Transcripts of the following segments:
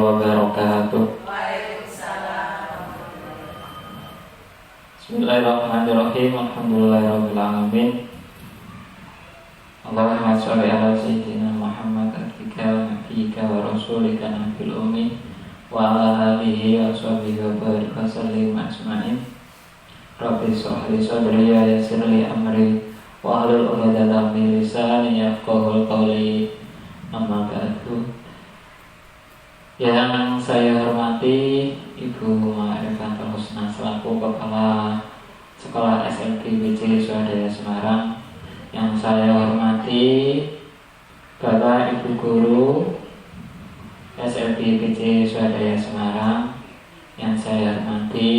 wabarakatuh. Bismillahirrahmanirrahim. Alhamdulillahirabbil alamin. Allahumma shalli ala sayyidina Muhammad abdika wa nabiyyika wa rasulika nabil ummi wa ala alihi wa sahbihi wa barik wa sallim ajma'in. Rabbi shrah li sadri wa yassir li amri wa hlul 'uqdatam min lisani yafqahu qawli. Amma ba'du. Yang saya hormati Ibu Ma'rifatul Husna selaku Kepala Sekolah SLBPC Swadaya Semarang. Yang saya hormati Bapak Ibu Guru SLBPC Swadaya Semarang. Yang saya hormati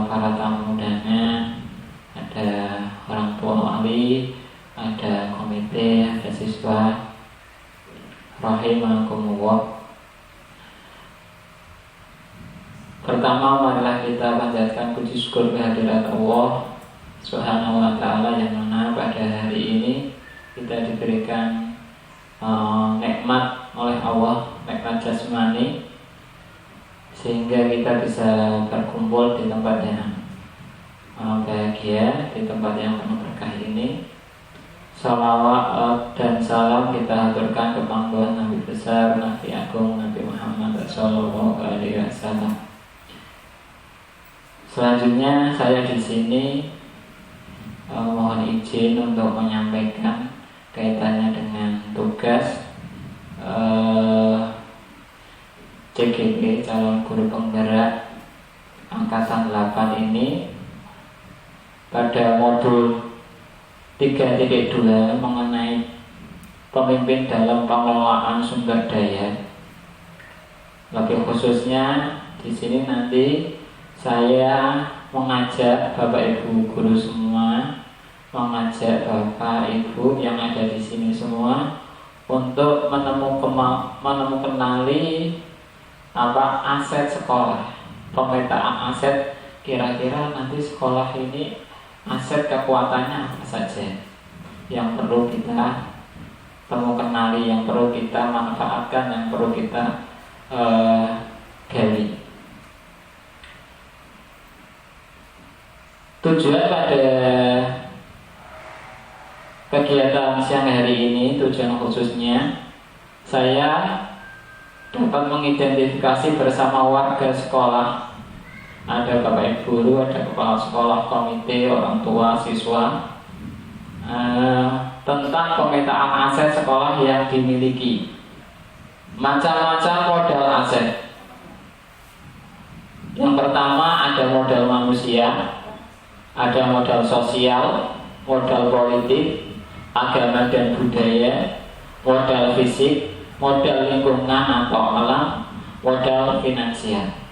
para tamu undangan, ada orang tua wali, ada komite, ada siswa. Rahimakumullah. Pertama, marilah kita panjatkan puji syukur kehadirat Allah Subhanahu wa ta'ala, yang mana pada hari ini kita diberikan nikmat oleh Allah, nikmat jasmani, sehingga kita bisa berkumpul di tempat yang bahagia, di tempat yang penuh berkah ini. Salawat dan salam kita haturkan ke pangkuan Nabi besar, Nabi agung, Nabi Muhammad sallallahu alaihi wasallam. Selanjutnya saya di sini mohon izin untuk menyampaikan kaitannya dengan tugas CGP calon guru penggerak angkatan 8 ini pada modul 3.2 mengenai pemimpin dalam pengelolaan sumber daya. Lebih khususnya di sini nanti saya mengajak Bapak Ibu guru semua, mengajak Bapak Ibu yang ada di sini semua untuk menemukanali apa aset sekolah, pemetaan aset. Kira-kira nanti sekolah ini aset kekuatannya apa saja yang perlu kita temukanali, yang perlu kita manfaatkan, yang perlu kita gali. Tujuan pada kegiatan siang hari ini, tujuan khususnya saya dapat mengidentifikasi bersama warga sekolah. Ada Bapak Ibu guru, ada kepala sekolah, komite, orang tua, siswa, tentang pemetaan aset sekolah yang dimiliki. Macam-macam modal aset. Yang pertama ada modal manusia, ada modal sosial, modal politik, agama dan budaya, modal fisik, modal lingkungan atau alam, modal finansial.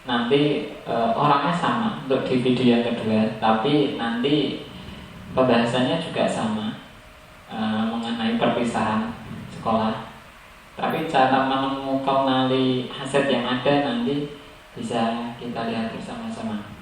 nanti orangnya sama untuk di video yang kedua, tapi nanti pembahasannya juga sama mengenai perpisahan sekolah. Tapi cara menemukan aset yang ada nanti bisa kita lihat bersama-sama.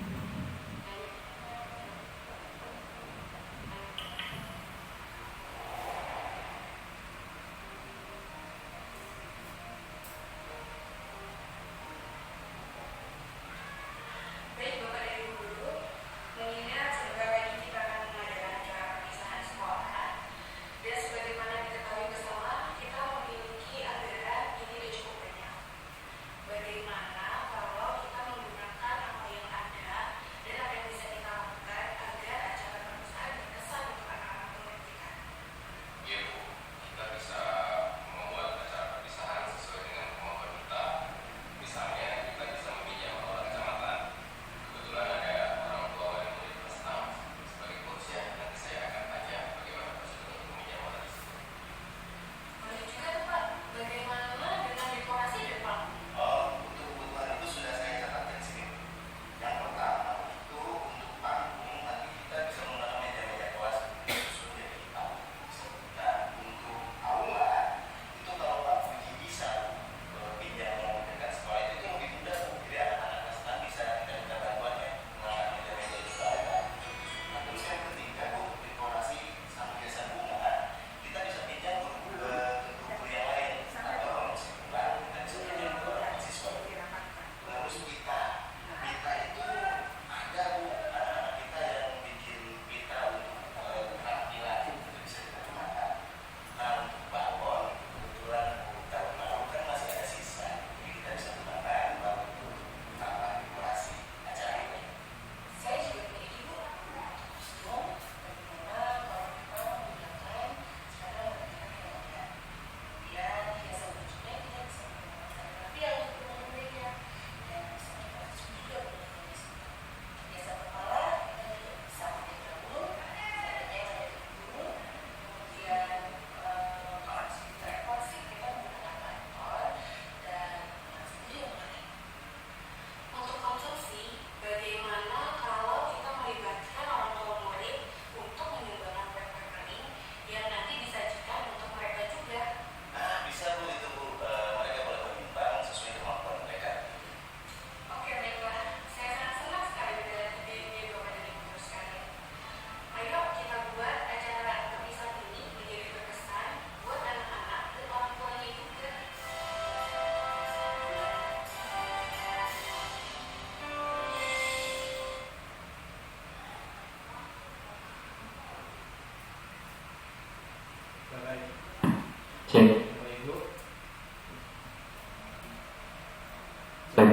Cek.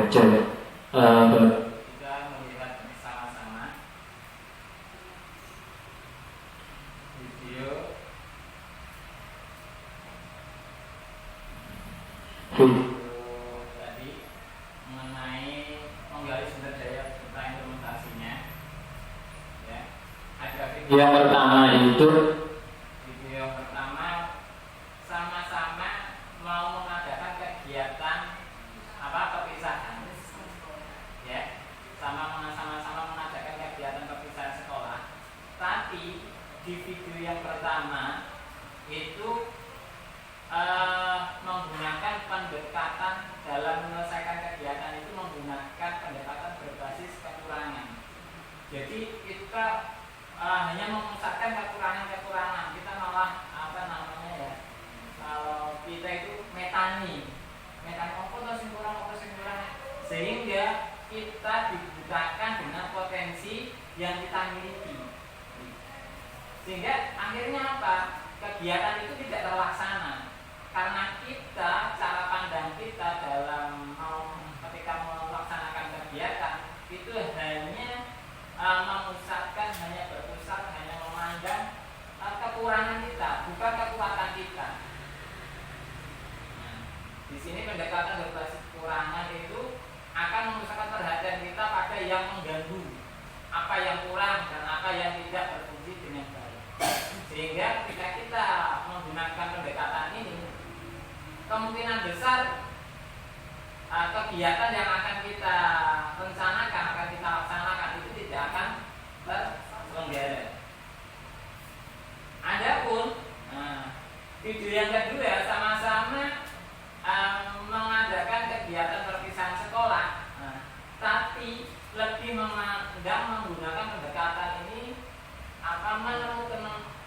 Kita melihat sama-sama video tadi mengenai menggali sumber daya serta implementasinya. Ya, ada video Yang pertama itu yang pertama sama-sama mau mengadakan kegiatan perpisahan, ya, sama-sama mengadakan kegiatan perpisahan sekolah. Tapi di video yang pertama itu menggunakan pendekatan dalam menyelesaikan kegiatan itu menggunakan pendekatan berbasis kekurangan. Jadi kita hanya memusatkan kekurangan-kekurangan. Kita malah kalau kita itu metani sehingga kita dibukakan dengan potensi yang kita miliki, sehingga akhirnya apa? Kegiatan itu tidak terlaksana karena kita, cara pandang kita dalam ketika melaksanakan kegiatan itu hanya memusatkan, hanya berpusat, hanya memandang kekurangan kita, bukan kekuatan kita. Di sini pendekatan berbasis kekurangan itu akan memusatkan perhatian kita pada yang mengganggu, apa yang kurang dan apa yang tidak berfungsi dengan baik. Sehingga ketika kita menggunakan pendekatan ini, kemungkinan besar kegiatan yang akan kita rencanakan, akan kita laksanakan itu tidak akan terselenggara. Adapun video yang kedua sama-sama mengadakan kegiatan perpisahan sekolah, tapi lebih menggunakan pendekatan ini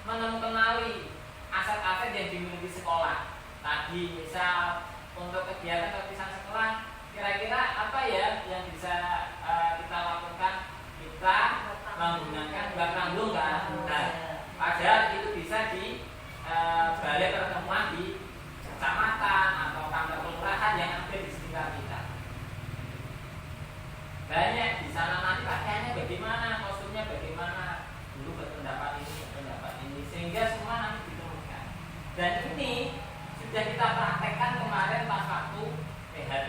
menemukanali aset-aset yang dimiliki sekolah. Tadi misal untuk kegiatan perpisahan sekolah, kira-kira apa ya yang bisa kita lakukan? Kita menggunakan bak kandung kan? Nah, padahal itu bisa di balai pertemuan di kecamatan atau kantor kelurahan yang ada di sekitar kita. Banyak di sana nanti pakaiannya bagaimana, kostumnya bagaimana, dulu berpendapat ini, sehingga semua nanti ditemukan. Dan ini sudah kita praktekkan kemarin pas waktu PHB.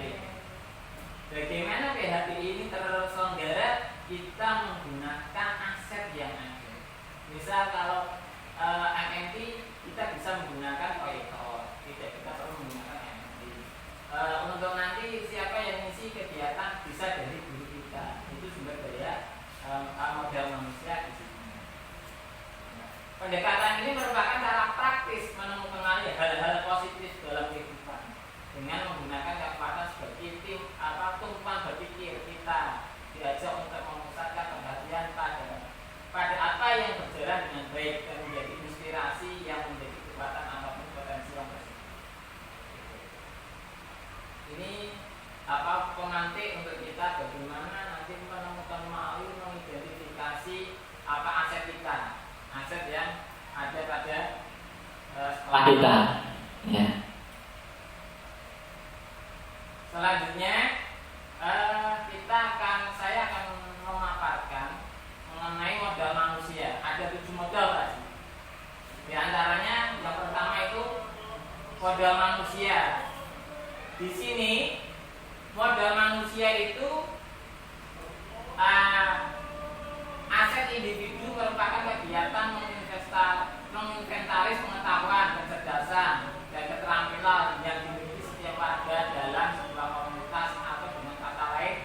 Bagaimana PHB ini terselenggara? Kita menggunakan aset yang ada. Misal kalau MMT kita bisa menggunakan proyektor, tidak kita perlu menggunakan MMT. Untuk nanti siapa yang mengisi kegiatan bisa dari guru kita. Itu sumber daya modal manusia di sini. Pendekatan ini merupakan cara praktis menemukan hal-hal positif dalam kehidupan dengan menggunakan kekuatan sebagai tumpuan berpikir kita diajak untuk memusatkan perhatian pada apa yang berjalan dengan baik dan menjadi inspirasi yang menjadi kekuatan apapun potensi yang positif. Ini pemantik untuk kita bagaimana nanti menemukan mengidentifikasi aset kita, aset yang ada pada sekolah kita. Ya. Selanjutnya saya akan memaparkan mengenai modal manusia. Ada 7 modal tadi. Di antaranya yang pertama itu modal manusia. Di sini modal manusia itu aset individu merupakan kegiatan menginventaris pengetahuan, kecerdasan, dan keterampilan yang dimiliki setiap warga dalam sebuah komunitas, atau dengan kata lain,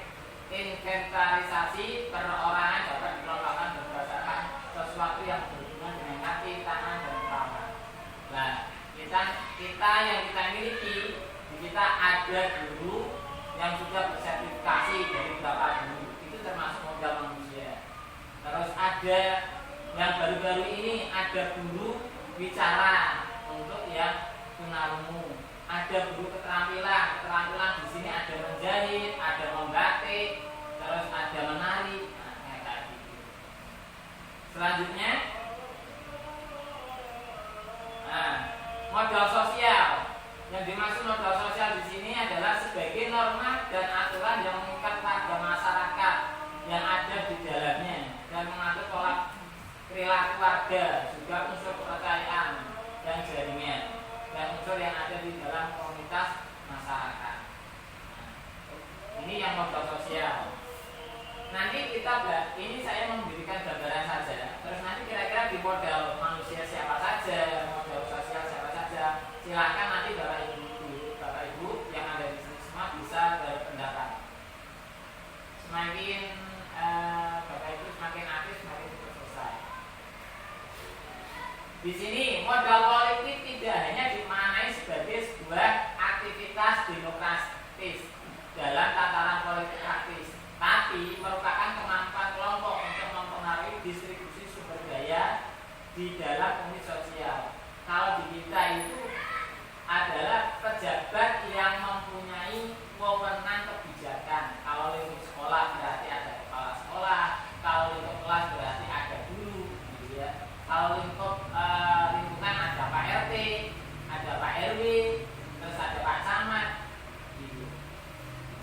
inventarisasi perorangan dapat dikelompokkan berdasarkan sesuatu yang berhubungan dengan kaki, tangan, dan kepala. Nah, kita yang kita miliki, di kita ada guru yang sudah bersertifikasi dari beberapa guru, itu termasuk modal manusia. Terus ada yang baru-baru ini ada guru bicara untuk yang tunarungu, ada guru keterampilan di sini ada menjahit, ada membatik, terus ada menari, kayak gitu. Selanjutnya, modal sosial. Yang dimaksud modal sosial di sini adalah sebagai norma dan aturan yang mengikat pada masyarakat yang ada di dalamnya dan mengatur pola perilaku warga, juga unsur kepercayaan dan jaringan, dan unsur yang ada di dalam komunitas masyarakat. Ini yang modal sosial. Nanti ini saya memberikan gambaran saja. Terus nanti kira-kira di modal manusia siapa saja, modal sosial siapa saja. Silakan nanti Bapak Ibu yang ada di sini semua bisa berpendapat. Semakin Bapak Ibu semakin aktif, semakin cepat selesai. Di sini modal politik tidak hanya dimaknai sebagai sebuah aktivitas demokratis dalam tataran politik praktis, tapi merupakan kemampuan kelompok untuk mempengaruhi distribusi sumber daya di dalam unit sosial. Kalau di kita itu adalah pejabat yang mempunyai wewenang kebijakan. Kalau lingkup sekolah berarti ada kepala sekolah, kalau lingkup kelas berarti ada guru, gitu ya. Kalau lingkungan ada Pak RT, ada Pak RW, terus ada Pak Camat, gitu.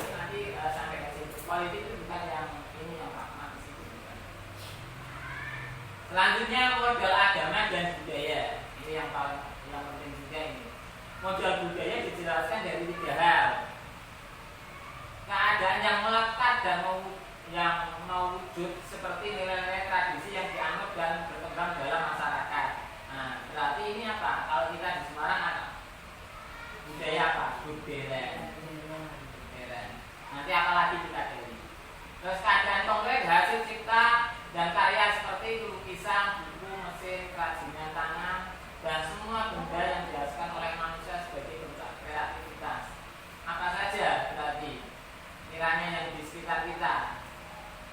Nanti sampai ke situ. Politik itu bukan yang ini yang pragmatis itu bukan. Selanjutnya modal agama dan budaya. Ini yang penting juga ini. Modal budaya dijelaskan dari 3 hal. Keadaan yang melekat dan yang mewujud seperti nilai-nilai tradisi yang dianut dan berkembang dalam masyarakat. Nah, berarti ini apa? Kalau kita di Semarang ada budaya apa? Budaya. Nanti apa lagi kita dari? Terus keadaan konkret hasil cipta dan karya seperti lukisan, buku, mesin, kerajinan tangan, dan semua benda yang dihasilkan oleh manusia sebagai bentuk kreativitas. Apa saja berarti kiranya yang di sekitar kita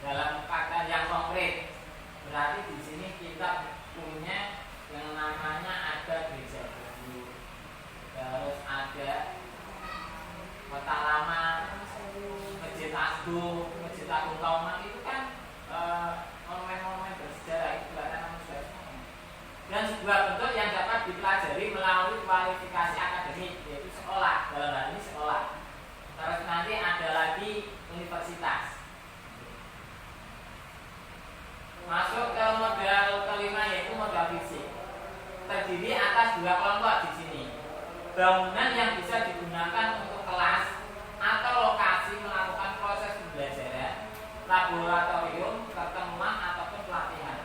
dalam keadaan yang konkret. Berarti di sini kita punya yang namanya ada gereja baru, terus ada kota lama, masjid agung Kauman itu kan monumen-monumen bersejarah itu buatan manusia semua. Dan sebuah bentuk yang dapat dipelajari melalui kualifikasi akademik, yaitu sekolah, dalam hal ini sekolah. Terus nanti ada lagi universitas. Masuk ke modal kelima yaitu modal fisik. Terdiri atas dua kelompok di sini. Bangunan yang bisa digunakan untuk kelas atau lokasi melakukan proses pembelajaran, laboratorium, pertemuan ataupun pelatihan.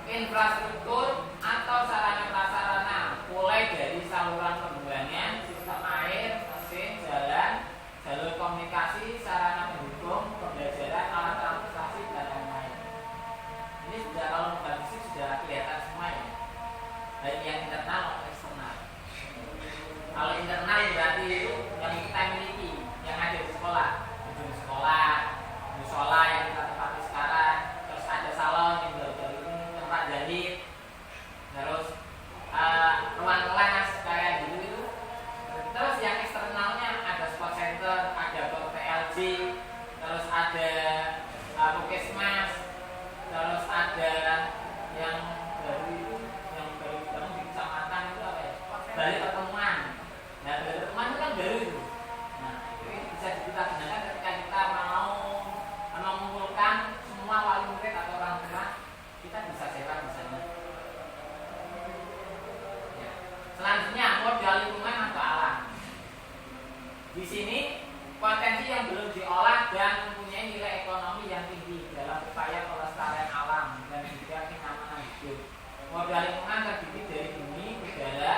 Infrastruktur atau sarana prasarana mulai dari saluran pembuangan, sistem air, mesin, jalan, jalur komunikasi, sarana pendukung, pembelajaran, alat transportasi dan lain-lain. Ini sudah kalau modal fisik sudah kelihatan semua ya, baik yang internal maupun eksternal. Kalau internal berarti itu yang kita miliki, yang ada di sekolah, gedung sekolah, musola yang kita tempati sekarang, terus ada salon yang baru-baru ini, tempat jahit, terus ruang kelas kayak gitu itu. Terus yang eksternalnya ada sport center, ada PLJ, terus ada puskesmas, terus ada yang baru itu, yang baru bangun di kecamatan itu apa ya? Balai pertemuan. Nah, balai pertemuan itu kan baru itu. Nah, itu bisa kita gunakan ketika kita mau mengumpulkan semua wali murid atau orang tua, kita bisa sewa di sana. Ya. Selanjutnya modal lingkungan atau alam. Di sini potensi yang belum diolah dan mempunyai nilai ekonomi yang tinggi dalam upaya pelestarian alam dan juga kenyamanan hidup. Modal lingkungan terdiri dari bumi, udara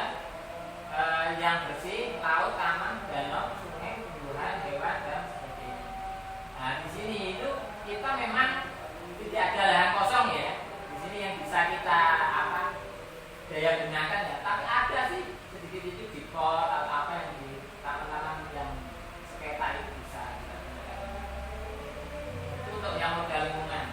yang bersih, laut, taman, danau, sungai, tumbuhan, hewan dan sebagainya. Nah, di sini itu kita memang tidak ada lahan kosong ya. Di sini yang bisa kita daya gunakan ya. Tapi ada sih sedikit itu di pot atau apa yang di taman-taman yang sekitar itu bisa kita gunakan. Itu untuk yang modal lingkungan.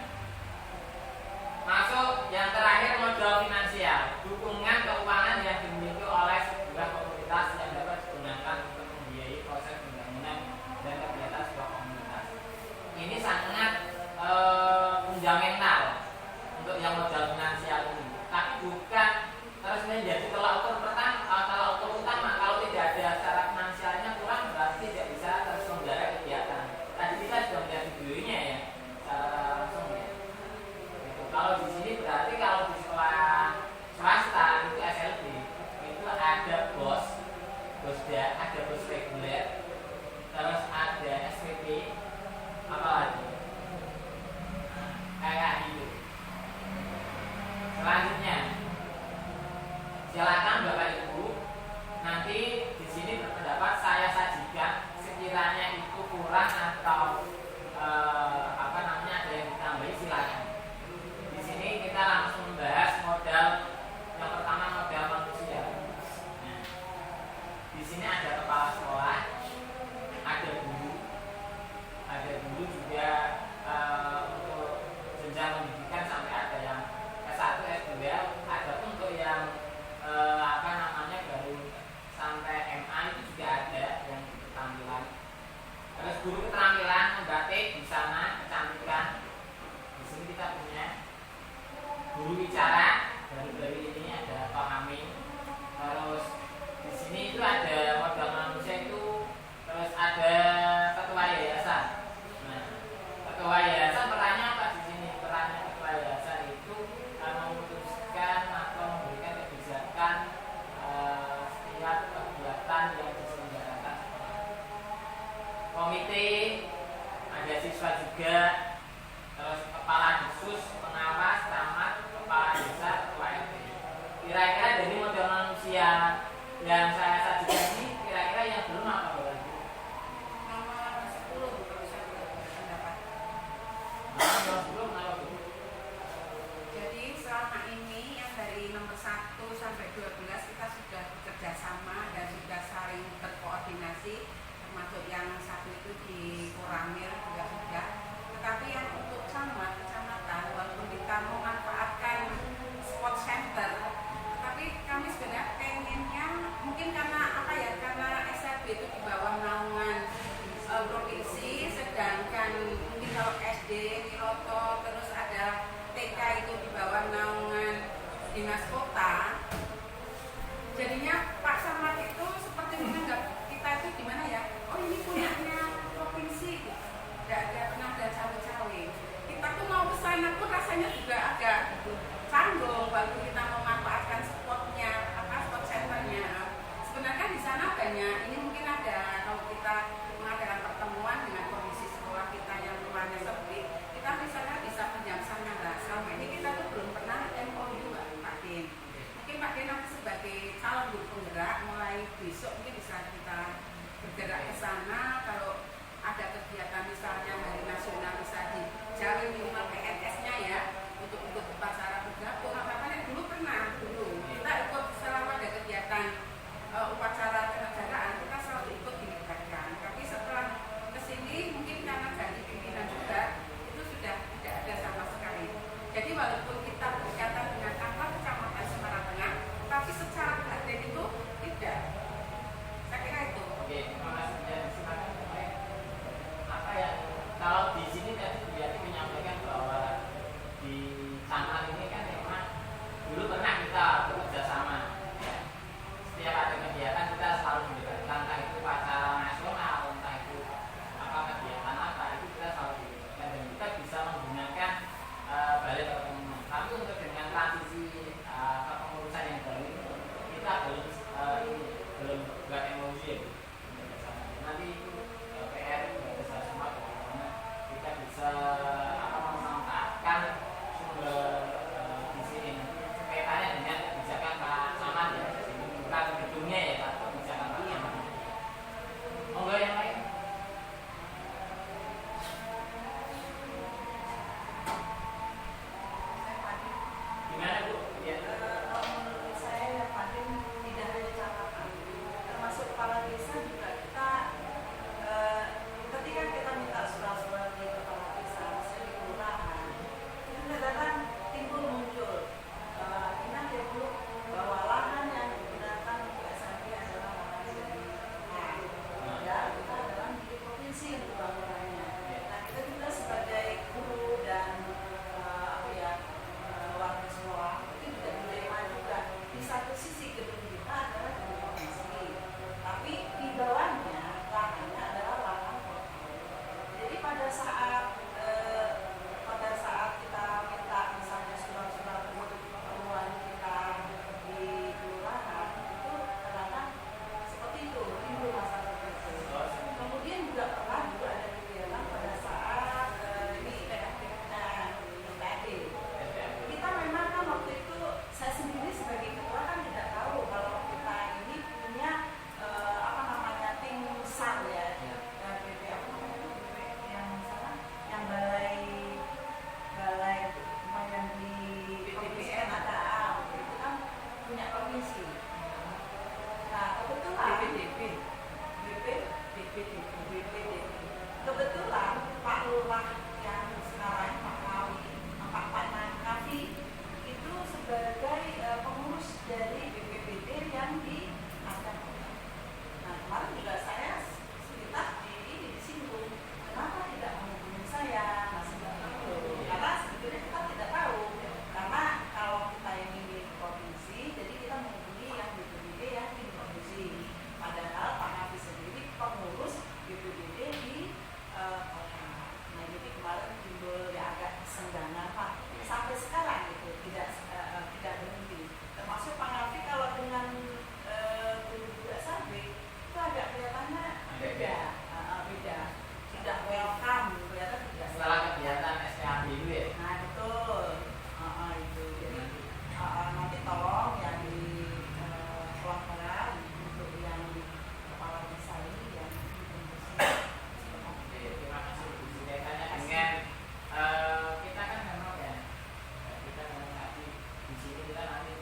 Masuk yang terakhir modal finansial, dukungan keuangan yang dimiliki oleh sebuah komunitas yang dapat digunakan untuk membiayai proses pembangunan dan kegiatan sebuah komunitas. Ini sangat fundamental untuk yang modal finansial ini, tapi bukan terus menjadi tolak ukur utama. Kalau tidak ada secara finansialnya kurang, berarti tidak bisa terselenggara kegiatan. Tadi kita sudah melihat videonya ya, secara langsung ya. Kalau di sini berarti kalau di sekolah swasta itu SLB itu ada bosda, ada bos reguler, terus ada SPP, apa lagi? Kayak gitu. Selanjutnya, silakan Bapak Ibu nanti di sini berpendapat saya sajikan sekiranya itu kurang atau ada yang ditambahi silakan. Di sini kita langsung membahas modal yang pertama, modal manusia. Nah, di sini ada kepala sekolah, ada guru juga untuk jenjang pendidikan sampai ada yang S1, S2, ada untuk yang baru sampai MA itu juga ada yang di keterampilan. Terus guru keterampilan membatik di sana, kecantikan. Di sini kita punya guru bicara, baru-baru ini ada Pak Amin. Terus di sini itu ada modal manusia itu, terus ada ketua yayasan. Nah, ketua yayasan perannya apa di sini? Perannya ketua yayasan itu memutuskan atau memberikan kebijakan setiap kegiatan yang diselenggarakan. Komite, ada siswa juga, terus kepala disus, pengawas, camat, kepala desa, ketua RT. Kira-kira dari modal manusia yang saya sajikan ini, kira-kira yang belum apa Bapak Ibu? Nomor 10 kalau saya pendapat. provinsi, sedangkan mungkin kalau SD, Miloto, terus ada TK itu di bawah naungan dinas kota. Jadinya Pak Samad itu seperti menganggap kita itu gimana ya? Oh ini punyanya provinsi, tidak pernah ada cawe-cawe. Kita tuh mau ke sana pun rasanya juga agak canggung waktu kita memanfaatkan spotnya, spot centernya. Sebenarnya di sana banyak. Ini mungkin ada kalau kita mengadakan pertemuan dengan komisi sekolah kita yang rumahnya sepi, kita misalnya bisa pinjam sana. Nah, selama ini kita tuh belum pernah MOU Pak Din. Mungkin Pak Din nanti sebagai calon guru penggerak mulai besok mungkin bisa kita bergerak ke sana. Kalau ada kegiatan misalnya hari nasional bisa dijalin minimal PNS-nya ya untuk ikut upacara bergabung. Apa-apa dulu pernah kita ikut selama ada kegiatan upacara kenegaraan kita selalu ikut dilibatkan. Tapi setelah kesini mungkin karena ganti pimpinan juga itu sudah tidak ada sama sekali. Jadi walaupun kita berkaitan dengan kantor Kecamatan Semarang Tengah, tapi secara batin itu tidak. Saya kira itu. Oke, terima kasih. Dan silakan apa ya? Kalau di sini tadi Bu Yati menyampaikan bahwa di Camat ini kan memang dulu pernah kita bekerja sama. Ya. Setiap ada kegiatan kita selalu melibatkan, entah itu acara nasional, entah itu apa kegiatan apa, itu kita selalu melibatkan dan kita bisa menggunakan balai pertemuan. Tapi untuk dengan transisi kepengurusan yang baru ini kita belum buat MOU ya. Nanti itu PR besar semua bagaimana kita bisa memanfaatkan sumber gizi ini kaitannya dengan kebijakan Pak Samad ya, bukan gedungnya ya, tapi kebijakan Pak Samad. Monggo yang lain. Gimana Bu? Ya. Menurut saya Pak Din tidak hanya catatan, termasuk kepala desa juga kita ketika kita minta surat-surat di kepala desa, misalnya di kelurahan, itu kadang-kadang timbul muncul ini ada dulu bahwa lahan yang digunakan untuk SMP adalah lahan sendiri. Ya, kita adalah di provinsi untuk bangunannya. Nah, kita juga sebagai guru dan warga sekolah itu juga dilema juga. Di satu sisi gedung kita adalah gedung provinsi, tapi di bawahnya lahannya adalah lahan kota. Jadi pada saat kita minta misalnya surat-surat untuk keperluan kita di kelurahan itu kadang-kadang seperti itu timbul masalah seperti itu. Kemudian juga pernah ada kegiatan pada saat ini PAD. Kita memang kan waktu itu saya sendiri sebagai ketua kan tidak tahu kalau kita ini punya tim SAR ya, BP apa namanya BP yang sana, yang balai yang di PPN ada waktu itu kan punya komisi. Nah kebetulan kebetulan Pak Lurah yang sekarang Pak Kavi itu sebagai pengurus dari BPBD yang di Aceh. Nah kemarin juga saya sekitar disinggung, kenapa tidak menghubungi saya, masih tidak tahu. Karena sebetulnya kita tidak tahu, karena kalau kita ini di provinsi, jadi kita menghubungi yang BPBD yang di provinsi. Padahal Pak Kavi sendiri pengurus BPBD di kota. Nah jadi kemarin timbul ya agak kesenjangan Pak. Sampai sekarang itu tidak berhenti. Termasuk Pak Nafi kalau dengan guru-guru SAB itu agak kelihatannya beda, tidak welcome, kelihatan tidak. Setelah kegiatan SPAB itu ya. Nah betul, itu. Jadi nanti tolong yang di pelaksanaan untuk yang kepala desa ini yang Terima kasih Bu Siti. Dengan kita kan memang ya, kita memang tadi di sini kita nanti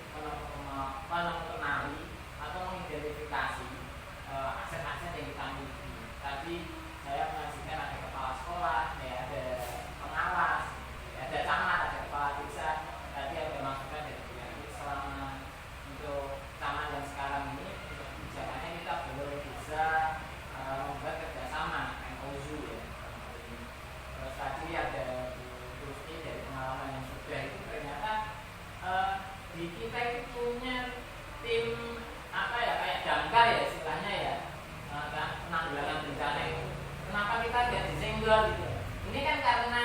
mengenali atau mengidentifikasi aset-aset yang kita miliki. Tadi saya menyaksikan ada kepala sekolah, ya, ada pengawas, ya, ada camat, ada kepala desa. Tadi ada masukan dari Bu Yanti selama untuk camat yang sekarang ini untuk kebijakannya kita belum bisa membuat kerjasama MOU kenapa kita tidak disenggol gitu. Ini kan karena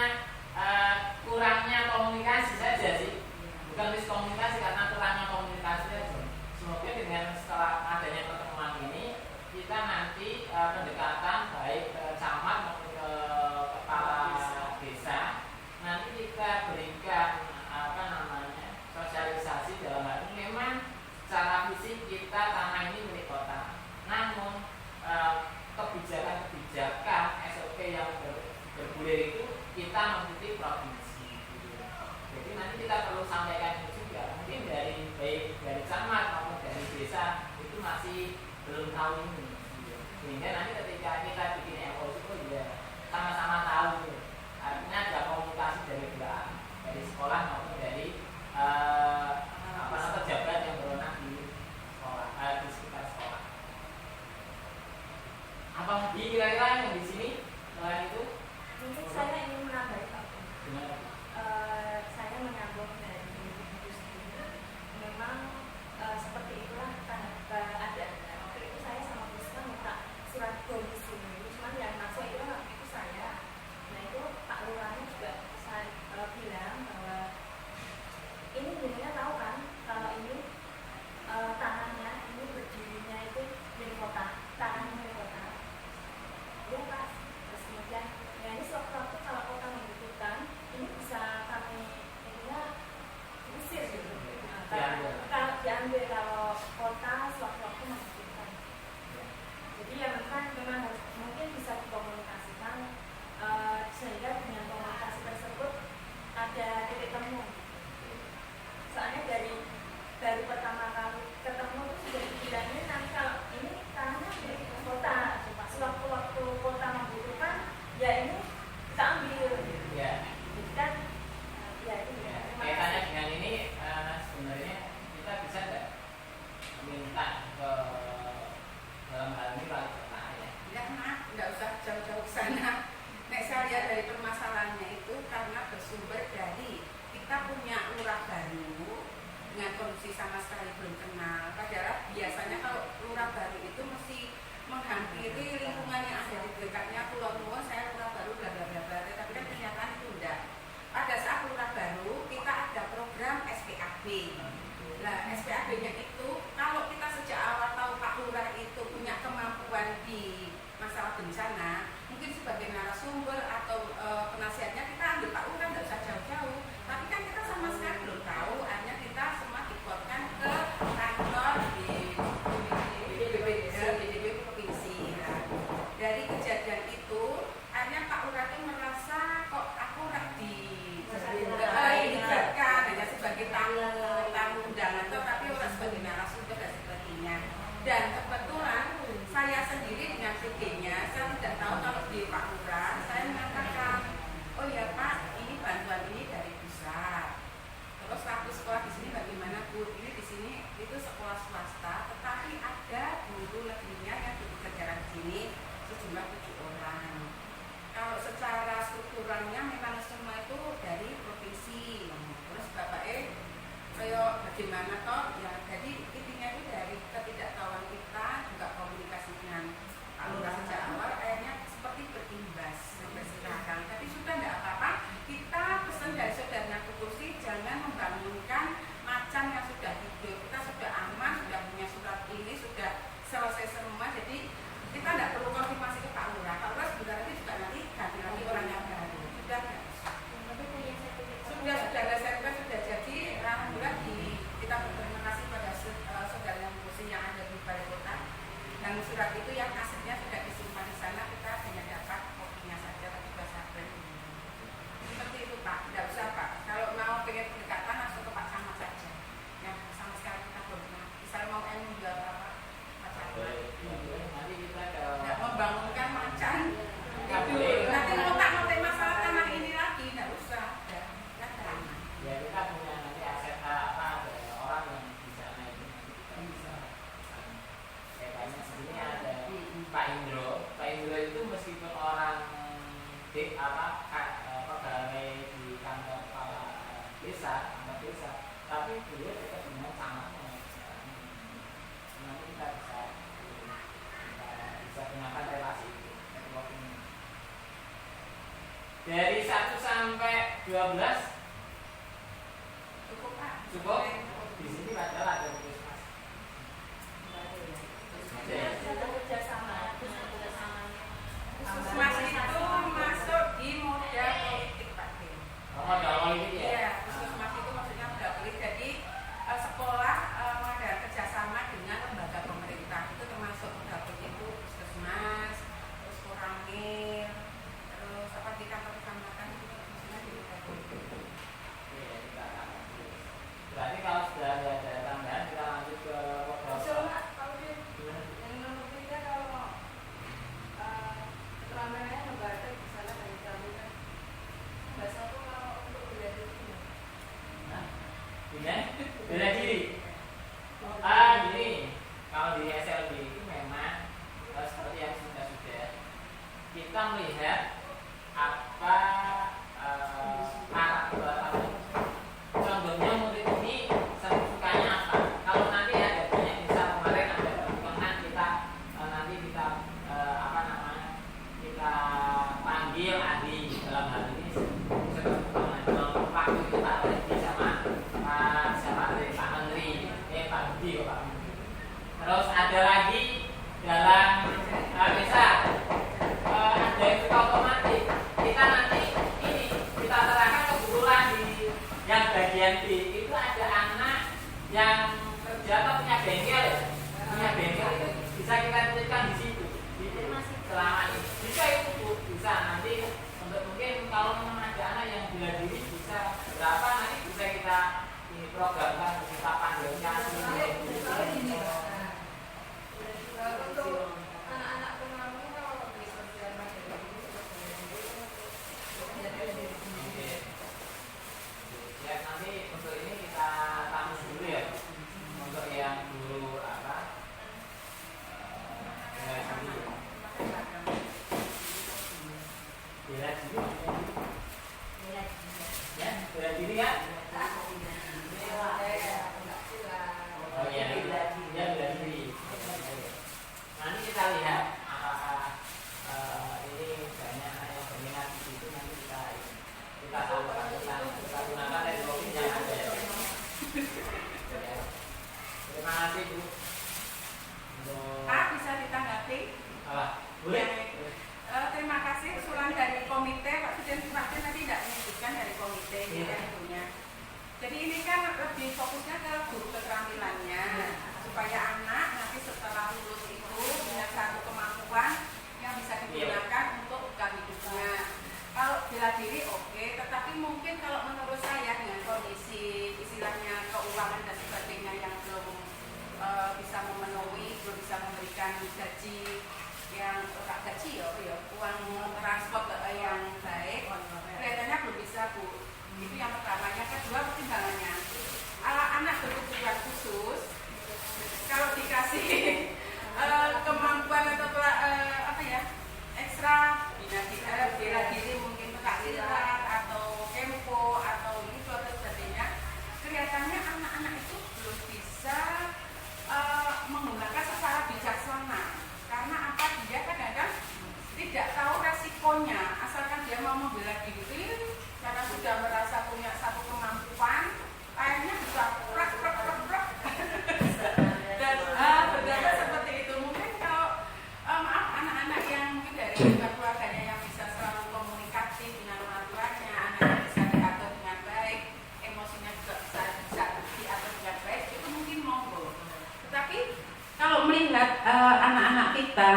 kurangnya komunikasi saja sih, bukan miskomunikasi, karena kurangnya komunikasi saja. Semoga dengan setelah adanya pertemuan ini kita nanti pendekatan baik ke camat maupun ke kepala desa nanti kita berikan sosialisasi dalam hal ini. Memang secara fisik kita tanah ini milik kota, namun kebijakan SOP yang bergulir itu kita mengikuti provinsi gitu. Jadi nanti kita perlu sampaikan itu juga, mungkin dari baik dari camat maupun dari desa itu masih belum tahu ini gitu. Sehingga nanti ketika kita bikin MOU itu ya sama-sama tahu gitu. Artinya ada komunikasi dari sekolah maupun dari pejabat yang berwenang di sekolah, di sekitar sekolah. Apa lagi kira-kira yang di sini selain itu? Mungkin saya ingin menambah Pak. Gimana? Saya menyambung dari itu sendiri. Memang seperti itulah ada. Waktu itu saya sama Puspa minta surat domisili, cuman yang masuk itu waktu itu saya. Nah itu Pak Lurahnya juga saya bilang bahwa ini sebenarnya tahu kan kalau ini tanahnya ini berdirinya itu milik kota, tanahnya milik kota. Iya Pak. Terus kemudian ya ini sewaktu-waktu kalau kota membutuhkan ini bisa kami ininya diusir gitu. Kalau diambil kalau kota sewaktu-waktu membutuhkan. Jadi ya memang harus mungkin bisa dikomunikasikan sehingga dengan komunikasi tersebut ada titik temu. Soalnya dari pertama kali ketemu itu sudah dibilangin nanti kalau ini tanahnya milik kota, sewaktu-waktu kota membutuhkan ya ini kita ambil. Ya. Jadi kan ya itu. Kaitannya dengan ini sebenarnya kita bisa nggak minta ke dalam hal ini wali kota ya? Nggak usah jauh-jauh ke sana. Nek saya lihat dari permasalahannya itu karena bersumber dari kita punya lurah baru dengan kondisi sama sekali belum kenal. Padahal biasanya kalau lurah baru itu mesti menghampiri lingkungan yang ada di dekatnya. Pulau Nuwun saya lurah baru bla bla bla bla. Tapi kan kenyataan itu enggak. Pada saat lurah baru kita ada program SPAB. Nah SPAB-nya itu kalau kita sejak awal tahu Pak Lurah itu punya kemampuan di masalah bencana, mungkin sebagai narasumber atau penasihatnya kita ambil Pak Lurah, nggak usah jauh-jauh. Tapi kan kita sama sekali belum tahu, akhirnya kita semua dibuatkan ke kantor di BDB provinsi. Nah, dari kejadian itu, akhirnya Pak Lurah itu merasa kok aku dilibatkan hanya sebagai tamu undangan, tapi orang sebagai narasumber dan sebagainya. Dan kebetulan saya sendiri dengan PD-nya, saya tidak tahu kalau di Pak Lurah, saya mengatakan, oh ya Pak, ini bantuan ini dari pusat. Terus waktu sekolah di sini bagaimana Bu? Ini di sini itu sekolah swasta, tetapi ada guru negerinya yang bekerja di sini sejumlah 7 orang. Kalau secara strukturalnya memang semua itu dari provinsi. Terus Bapak kayak bagaimana toh? Ya, jadi intinya itu dari ketidaktahuan kita juga komunikasi dengan Pak Lurah sejak awal, akhirnya seperti berimbas sampai sekarang. Tapi sudah tidak apa-apa. Kita pesan dari saudaranya Kukusi jangan membangunkan macan yang sudah hidup. Kita sudah aman, sudah punya surat ini, sudah selesai semua. Jadi kita tidak perlu konfirmasi ke Pak Lurah. Pak Lurah sebentar lagi juga nanti ganti lagi orang yang baru. Sudah ada sertifikat sudah jadi. Alhamdulillah kita berterima kasih pada saudara yang Kukusi yang ada di balai kota. Dan surat itu yang asetnya sudah disimpan di sana, kita hanya dapat kopinya saja, tapi bahasa brand. Seperti itu Pak, tidak usah Pak. Kalau mau pengen pendekatan langsung ke Pak Camat saja. Yang sama sekali kita belum pernah. Misal mau jual apa Pak Camat. Nanti kita Tidak membangunkan macan. boleh. Nanti ngotak-ngotak masalah tanah ini lagi, tidak usah. Ya, Ya kita punya nanti aset apa ada orang yang di sana itu nanti kita bisa kayaknya sini ada Pak Indro. Pak Indro itu meskipun orang pegawai di kantor kepala desa, tapi beliau dekat dengan camatnya. Nanti kita bisa gunakan relasi itu. Dari 1 sampai 12 Cukup Pak. cukup. Di sini padahal ada puskesmas. Ada kerjasama. Puskesmas itu masuk di modal politik Pak. Modal politik ya? Iya, puskesmas itu maksudnya modal politik. Jadi sekolah mengadakan kerjasama dengan lembaga pemerintah itu termasuk modal politik itu puskesmas, terus Koramil, terus apa di kantor kecamatan itu maksudnya di modal politik. Iya, kita akan. Berarti kalau sudah ada tambahan kita lanjut ke program. Kalau dia yang nomor 3 kalau keterampilannya nggak ada di sana dan keterampilan nggak satu kalau untuk bela diri. Nah, bela diri. Gini, kalau di SLB itu memang seperti yang sudah kita melihat apa contohnya murid ini sukanya apa. Kalau nanti ada banyak misal kemarin ada pertemuan kita nanti kita kita panggil ahli dalam hal ini seperti waktu itu Pak Reddy sama Pak Menteri Pak Budi Pak. Terus ada lagi dalam bisa ada yang suka otomatis kita nanti ini kita terangkan kebetulan di yang bagian B itu ada anak yang kerja atau punya bengkel itu bisa kita tuliskan di situ selama ini bisa itu Bu, bisa nanti untuk mungkin kalau memang ada anak yang bela diri bisa berapa nanti bisa kita ini programkan kita panggilkan Untuk anak-anak pengamen kalau di sosial media ya nanti untuk ini kita tamus dulu ya untuk yang dulu bela diri ya. Oh iya, bela diri. Nanti kita lihat apakah ini banyak anak yang berminat di situ, nanti kita salurkan kita gunakan teknologi yang ada. Terima kasih Bu. Pak bisa ditanggapi? Boleh? Terima kasih usulan dari komite Pak Presiden nanti tidak menyebutkan dari komite yang punya. Jadi ini kan lebih fokusnya ke guru keterampilannya supaya anak nanti setelah lulus itu punya satu kemampuan yang bisa digunakan untuk bekal hidupnya. Kalau bela diri oke, tetapi mungkin kalau menurut saya dengan kondisi istilahnya keuangan dan sebagainya yang belum bisa memenuhi, belum bisa memberikan gaji yang gaji uang transport yang baik, kelihatannya belum bisa Bu. Itu yang pertama. Yang kedua pertimbangannya anak berkebutuhan khusus kalau dikasih kemampuan atau ekstra bela diri mungkin pencaksilat atau kempo atau itu atau sebagainya, kelihatannya anak-anak itu belum bisa menggunakan secara bijaksana. Karena apa? Dia kadang-kadang tidak tahu resikonya, asalkan dia mau membela diri karena sudah merasa punya satu kemampuan, akhirnya bisa prak dan bergaya seperti itu. Mungkin kalau maaf anak-anak yang mungkin dari keluarganya yang bisa selalu komunikatif dengan orang tuanya, anak yang bisa diatur dengan baik, emosinya juga bisa diatur dengan baik, itu mungkin monggo. Tetapi kalau melihat anak-anak kita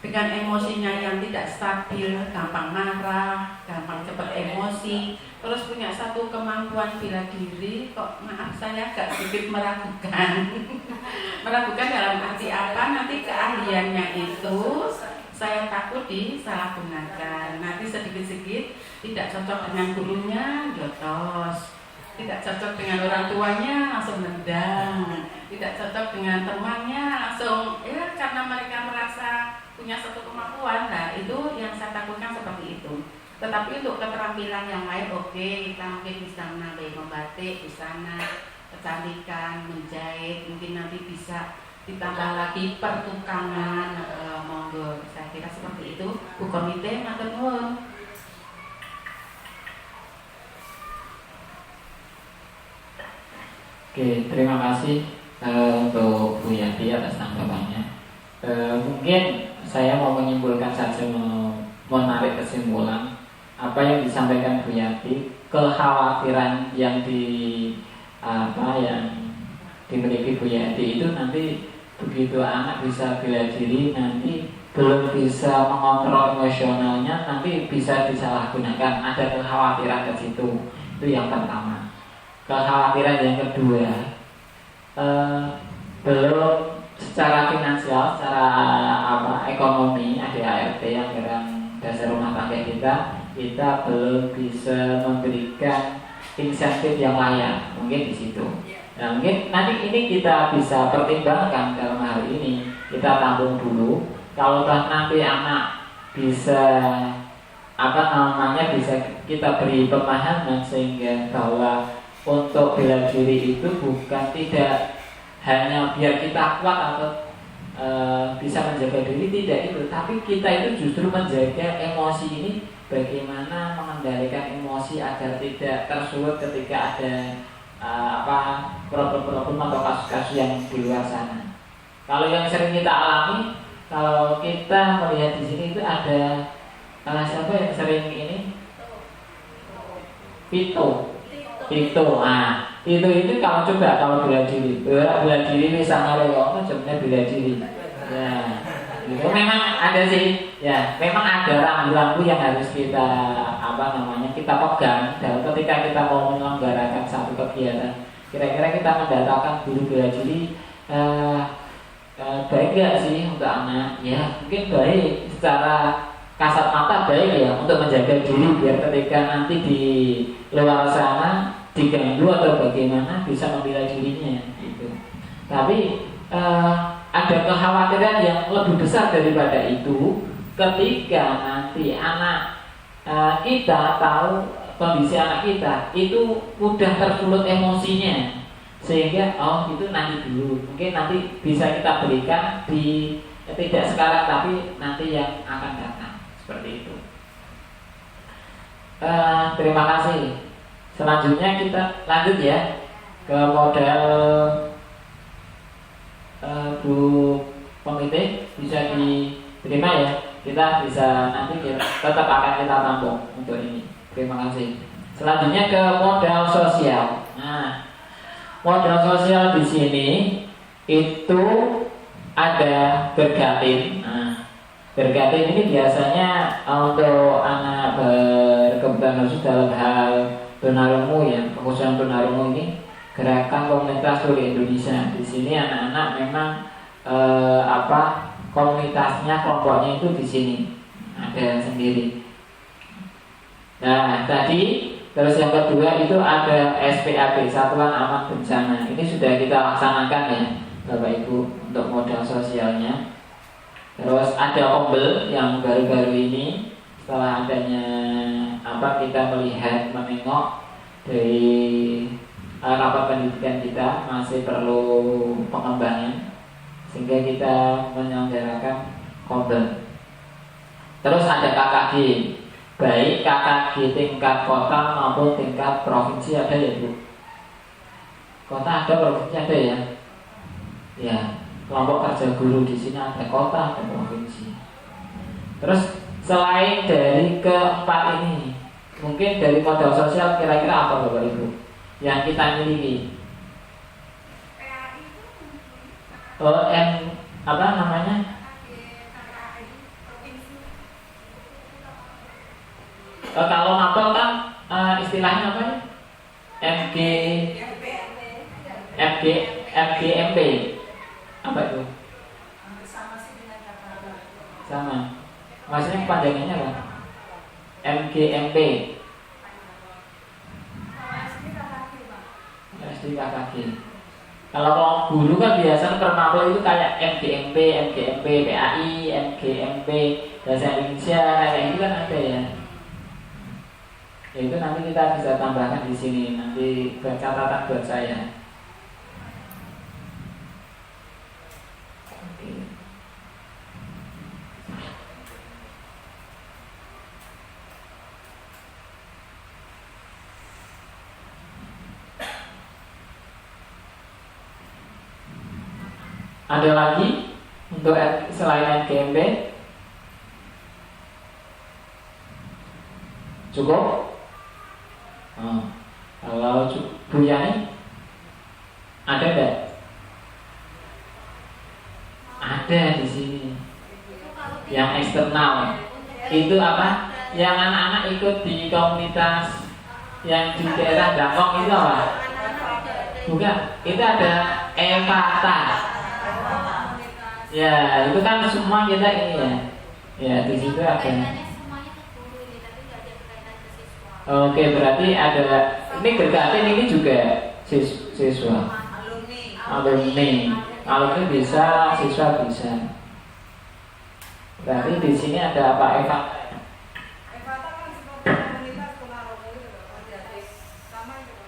dengan emosinya yang tidak stabil, gampang marah, gampang cepat emosi, terus punya satu kemampuan bela diri, kok maaf saya agak sedikit meragukan. Meragukan dalam arti apa? Nanti keahliannya itu saya takut disalahgunakan. Nanti sedikit-sedikit tidak cocok dengan gurunya, jotos. Tidak cocok dengan orang tuanya, langsung nendang. Tidak cocok dengan temannya, langsung karena mereka merasa punya satu kemampuan. Nah itu yang saya takutkan seperti itu. Tetapi untuk keterampilan yang lain oke, kita mungkin bisa menambah membatik, busana, kecantikan, menjahit, mungkin nanti bisa ditambah lagi pertukangan, monggo. Saya kira seperti itu. Bu Komite, matur nuwun. Oke, terima kasih untuk Bu Yati atas tanggapannya. Mungkin saya mau menyimpulkan saja, menarik kesimpulan apa yang disampaikan Bu Yati, kekhawatiran yang yang dimiliki Bu Yati itu nanti begitu anak bisa bela diri nanti belum bisa mengontrol emosionalnya, nanti bisa disalahgunakan. Ada kekhawatiran ke situ. Itu yang pertama. Kekhawatiran yang kedua, belum secara finansial, secara ekonomi, ADART, anggaran dasar rumah tangga kita belum bisa memberikan insentif yang layak. Mungkin di situ. Nah, mungkin nanti ini kita bisa pertimbangkan dalam hal ini. Kita tampung dulu. Kalau nanti anak bisa bisa kita beri pemahaman sehingga bahwa untuk bela diri itu bukan tidak hanya biar kita kuat atau bisa menjaga diri, tidak itu, tapi kita itu justru menjaga emosi ini, bagaimana mengendalikan emosi agar tidak tersulut ketika ada problem-problem atau kasus-kasus yang di luar sana. Kalau yang sering kita alami, kalau kita melihat di sini itu ada siapa yang sering ini? Pito. Itu kalau bela diri misalnya reyono sebenarnya bela diri. Ya, itu memang ada sih. Ya, memang ada rambu-rambu yang harus kita kita pegang dalam ketika kita mau menyelenggarakan satu kegiatan. Kira-kira kita mendatangkan guru bela diri baik gak sih untuk anak? Ya, mungkin baik secara kasat mata baik ya untuk menjaga diri biar ketika nanti di luar sana diganggu atau bagaimana bisa membela dirinya gitu. Tapi ada kekhawatiran yang lebih besar daripada itu ketika nanti anak kita tahu kondisi anak kita itu mudah tersulut emosinya sehingga itu nanti dulu, mungkin nanti bisa kita berikan tidak sekarang tapi nanti yang akan datang, seperti itu. Terima kasih. Selanjutnya kita lanjut ya ke model Bu Komite, bisa diterima ya. Kita bisa nanti tetap akan kita tampung untuk ini. Terima kasih. Selanjutnya ke modal sosial. Nah, modal sosial di sini itu ada bergatin. Nah, bergatin ini biasanya untuk anak berkebutuhan khusus dalam hal tunarungu ya, pengkhususan tunarungu ini gerakan komunitas tuli Indonesia. Di sini anak-anak memang komunitasnya, kelompoknya itu di sini ada sendiri. Nah, tadi terus yang kedua itu ada SPAB, Satuan Aman Bencana. Ini sudah kita laksanakan ya, Bapak Ibu, untuk modal sosialnya. Terus ada Ombel yang baru-baru ini setelah adanya kita melihat menengok dari rapat pendidikan kita masih perlu pengembangan sehingga kita menyelenggarakan Ombel. Terus ada KKG, baik KKG tingkat kota maupun tingkat provinsi ada ya Bu? Kota ada, provinsi ada ya? Ya, kelompok kerja guru di sini ada kota, ada provinsi. Terus selain dari keempat ini, mungkin dari modal sosial kira-kira apa Bapak Ibu yang kita miliki? Kalau mapel kan istilahnya apa ya? FGMP. Apa itu? Sama sih dengan kata sama. Maksudnya kepanjangannya apa? MGMP. SDKKG. Kalau guru kan biasanya permapel itu kayak MGMP, PAI, MGMP Bahasa Indonesia kayak itu kan ada ya. Ya itu nanti kita bisa tambahkan di sini nanti buat catatan buat saya. Ada lagi untuk selain NGMP? Cukup? Kalau Bu Yani ada enggak? Ada di sini. Yang eksternal itu apa? Yang anak-anak ikut di komunitas yang di daerah Dangkong itu apa? Bukan, itu ada EVATA. Ya, itu kan semua kita ini ya. Ya, di situ ada. Oke, berarti ada. Ini Gergatin ini juga siswa. Alumni bisa, siswa bisa. Berarti di sini ada apa? EVATA kan seperti komunitas tunarungu itu sama itu.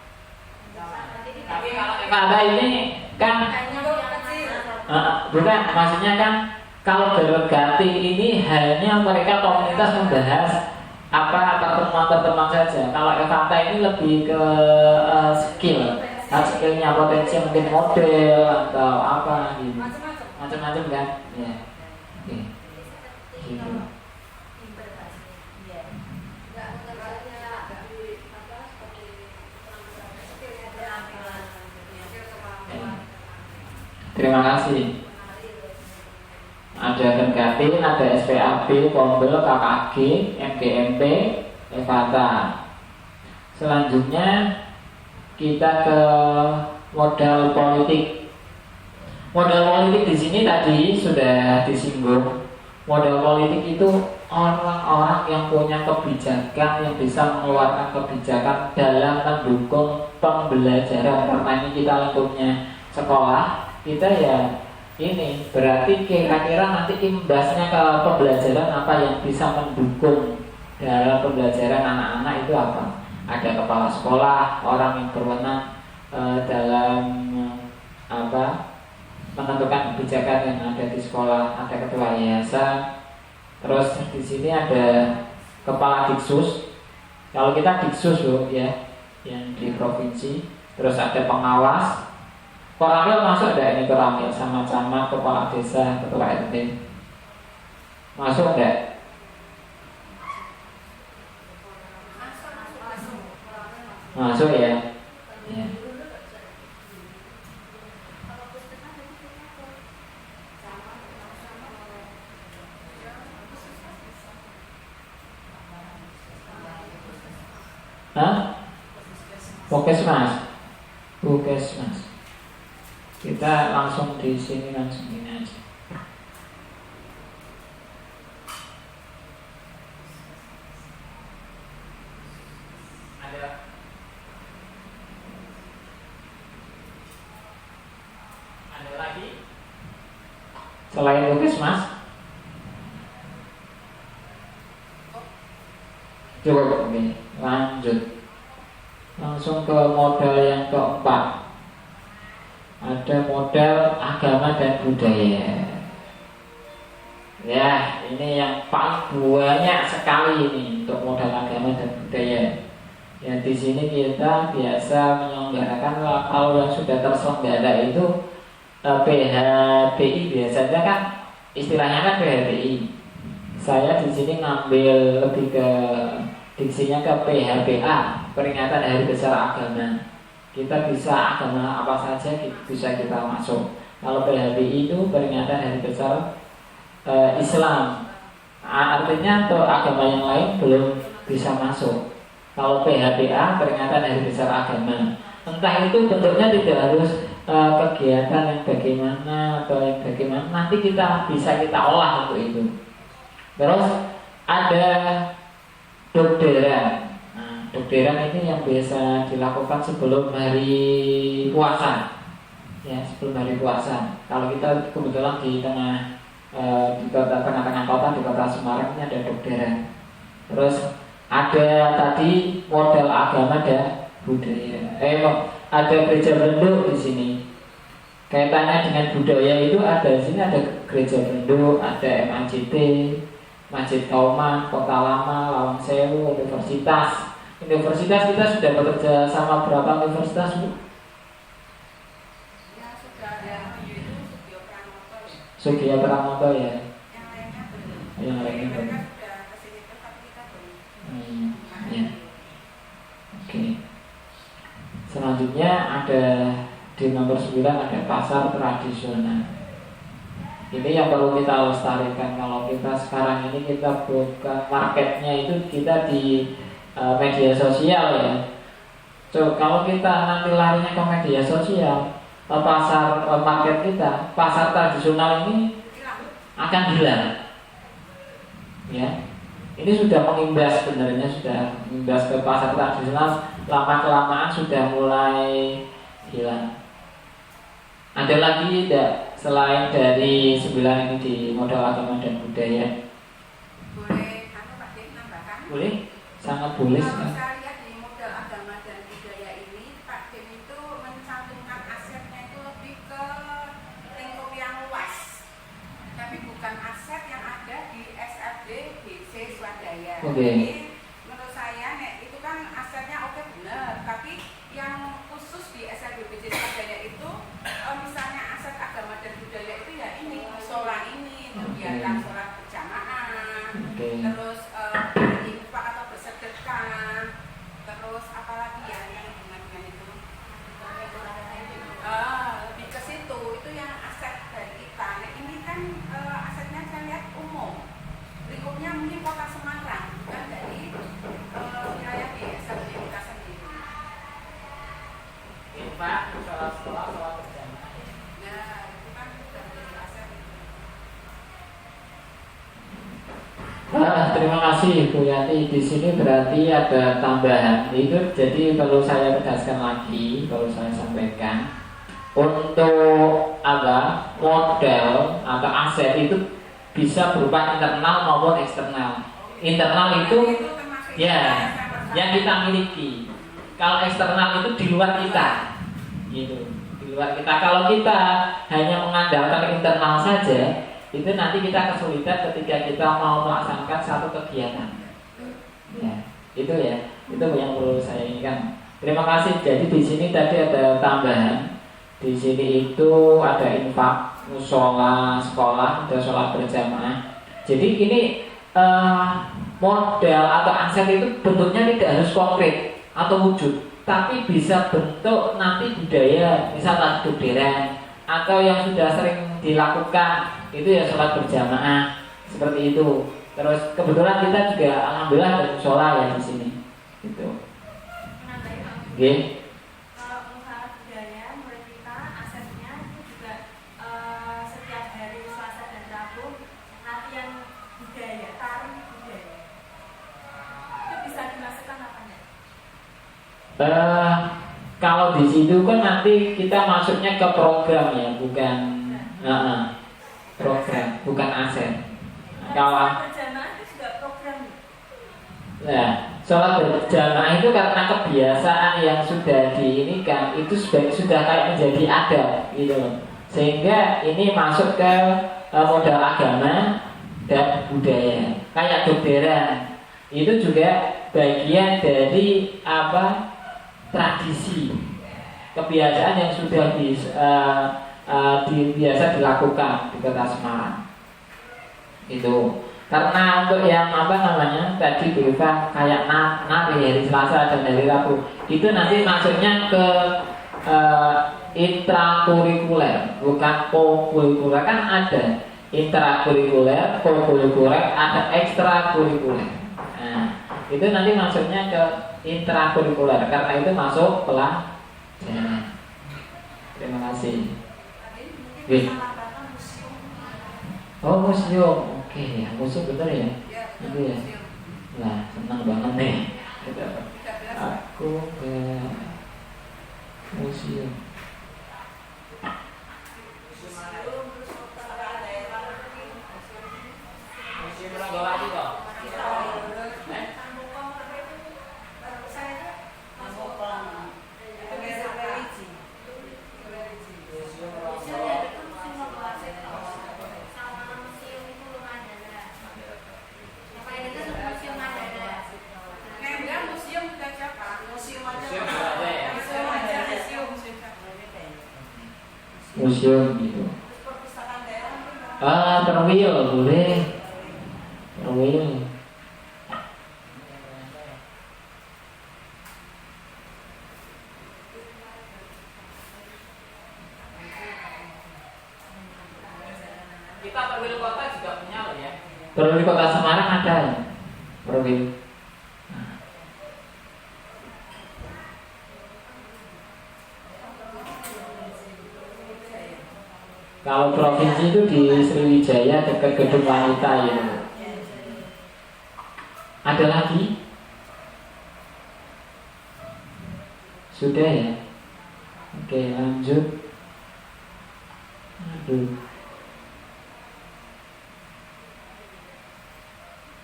Tapi kalau EVATA ini kan bukan, maksudnya kan kalau Gergatin ini hanya mereka komunitas membahas apa pertemuan-pertemuan saja. Kalau EVATA ini lebih ke skill, skillnya potensi mungkin model atau apa gitu, macam-macam kan? Ya. Oke. Gitu. Terima kasih. Ada Gergatin, ada SPAB, Pombel, KKG, MGMP, EVATA. Selanjutnya kita ke modal politik. Modal politik di sini tadi sudah disinggung. Modal politik itu orang-orang yang punya kebijakan, yang bisa mengeluarkan kebijakan dalam mendukung pembelajaran. Karena ini kita lingkupnya sekolah, kita ya ini berarti kira-kira nanti imbasnya ke pembelajaran apa yang bisa mendukung dalam pembelajaran anak-anak itu apa? Ada kepala sekolah, orang yang berwenang dalam apa? Menentukan kebijakan yang ada di sekolah, ada ketua yayasan. Terus di sini ada kepala Diksus. Kalau kita Diksus loh ya, yang di provinsi. Terus ada pengawas. Koramil masuk enggak ini Koramil sama-sama kepala desa, ketua RT? Masuk enggak? Masuk ya. Ya. Hah? Puskesmas. Kita langsung di sini langsung ini aja. Ada lagi selain Puskesmas? Coba ini lanjut. Langsung ke modal yang keempat. Ada modal agama dan budaya. Ya, ini yang paling banyak sekali ini untuk modal agama dan budaya. Ya, di sini kita biasa menyelenggarakan kalau yang sudah terselenggara itu PHBI biasanya kan istilahnya kan PHBI. Saya di sini ngambil lebih ke diksinya ke PHBA, peringatan Hari Besar Agama. Kita bisa agama apa saja bisa kita masuk. Kalau PHBI itu peringatan Hari Besar Islam, artinya untuk agama yang lain belum bisa masuk. Kalau PHBA peringatan Hari Besar Agama, entah itu bentuknya tidak harus kegiatan yang bagaimana atau yang bagaimana, nanti kita bisa kita olah untuk itu. Terus ada dokteran. Nah, dokteran ini yang biasa dilakukan sebelum hari puasa. Ya, sebelum hari puasa. Kalau kita kebetulan di tengah-tengah kota, di kota Semarang ini ada dokteran. Terus ada tadi modal agama dan budaya. Ada gereja Benduk di sini. Kaitannya dengan budaya itu ada di sini, ada gereja Benduk, ada MAJT, Masjid Kauman, Kota Lama, Lawang Sewu, Universitas. Universitas kita sudah bekerja sama berapa universitas, Bu? Ya, sudah ada itu Setio Pranoto Sugiya Pramoto ya. Yang lainnya belum. Yang lainnya belum. Mereka sudah kesini tuh, tapi kita belum. Ya. Oke. Selanjutnya ada di nomor 9 ada pasar tradisional. Ini yang perlu kita lestarikan. Kalau kita sekarang ini kita buka marketnya itu kita di media sosial ya. So, kalau kita nanti larinya ke media sosial, pasar market kita, pasar tradisional ini akan hilang. Ya, ini sudah mengimbas sebenarnya, sudah mengimbas ke pasar tradisional, lama kelamaan sudah mulai hilang. Ada lagi tidak selain dari 9 ini di modal agama dan budaya? Boleh, Pak Dim, nambahkan? Boleh, sangat boleh. Kalau saya lihat di modal agama dan budaya ini, Pak Dim itu mencantumkan asetnya itu lebih ke lingkup yang luas, tapi bukan aset yang ada di SFD BC Swadaya. Oke. Jadi menurut saya, itu kan asetnya oke benar, tapi yang khusus di SFD BC Swadaya itu, misalnya aset agama dan budaya itu ya ini, musola ini, kegiatan sholat berjamaah, terus infak atau bersedekah, terus apalagi ya yang dengan itu, lebih ke situ, itu yang aset dari kita. Nah ini kan asetnya saya lihat umum, lingkupnya mungkin kota Semarang, bukan dari wilayah di SFD kita sendiri. Infak, sholat berjamaah. Nah itu kan sudah dari aset. Terima kasih Bu Yati. Di sini berarti ada tambahan. Itu jadi perlu saya tegaskan lagi, perlu saya sampaikan. Untuk apa? Modal atau aset itu bisa berupa internal maupun eksternal. Internal itu ya yang kita miliki. Kalau eksternal itu di luar kita, gitu. Di luar kita. Kalau kita hanya mengandalkan internal saja, itu nanti kita kesulitan ketika kita mau melaksanakan satu kegiatan. Ya, itu yang perlu saya inginkan. Terima kasih. Jadi di sini tadi ada tambahan. Di sini itu ada infak, musola, sekolah, ada sholat berjamaah. Jadi ini modal atau aset itu bentuknya tidak harus konkret atau wujud, tapi bisa bentuk nanti budaya, misalnya takbiran atau yang sudah sering dilakukan itu ya sholat berjamaah seperti itu. Terus kebetulan kita juga alhamdulillah ada musola ya di sini, gitu. Okay. Kalau usaha budaya, menurut kita asetnya itu juga setiap hari Selasa dan Rabu latihan budaya, tari budaya. Itu bisa dimasukkan apa enggak? Kalau di situ kan nanti kita masuknya ke program ya, bukan program, bukan aset. Kalau berjamaah itu juga program. nah, sholat berjamaah itu karena kebiasaan yang sudah diinikan itu sudah kayak menjadi adat gitu loh. Sehingga ini masuk ke modal agama dan budaya. Kayak dokteran itu juga bagian dari apa? Tradisi, kebiasaan yang sudah biasa dilakukan di Kota Semarang. Itu karena untuk yang apa namanya tadi Dewa kayak nari hari Selasa dan hari Rabu itu nanti masuknya ke intrakurikuler, bukan kokurikuler. Kan ada intrakurikuler, kokurikuler, ada ekstrakurikuler. Nah, itu nanti masuknya ke intrakurikuler karena itu masuk pelajaran. Terima kasih. Oh, museum. Oke, ya, museum betul ya? Itu ya. Nah, senang banget nih. Aku ke museum. Museum gitu. Perwil boleh. Perwil. Kita perwil kota juga punya loh ya. Perwil Kota Semarang ada ya? Perwil. Kalau provinsi itu di Sriwijaya dekat Gedung Wanita ya. Ada lagi? Sudah ya? Oke, lanjut. Aduh.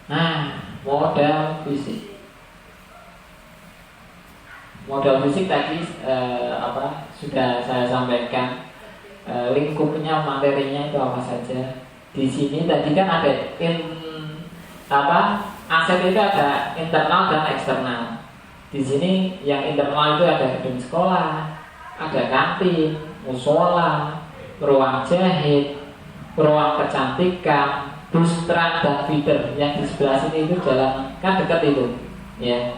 Nah, modal fisik. Modal fisik tadi sudah saya sampaikan. Lingkupnya, materinya itu apa saja. Di sini tadi kan ada aset itu ada internal dan eksternal. Di sini yang internal itu ada gedung sekolah, ada kantin, musola, ruang jahit, ruang kecantikan, bus trans dan feeder. Yang di sebelah sini itu jalan kan dekat itu, ya.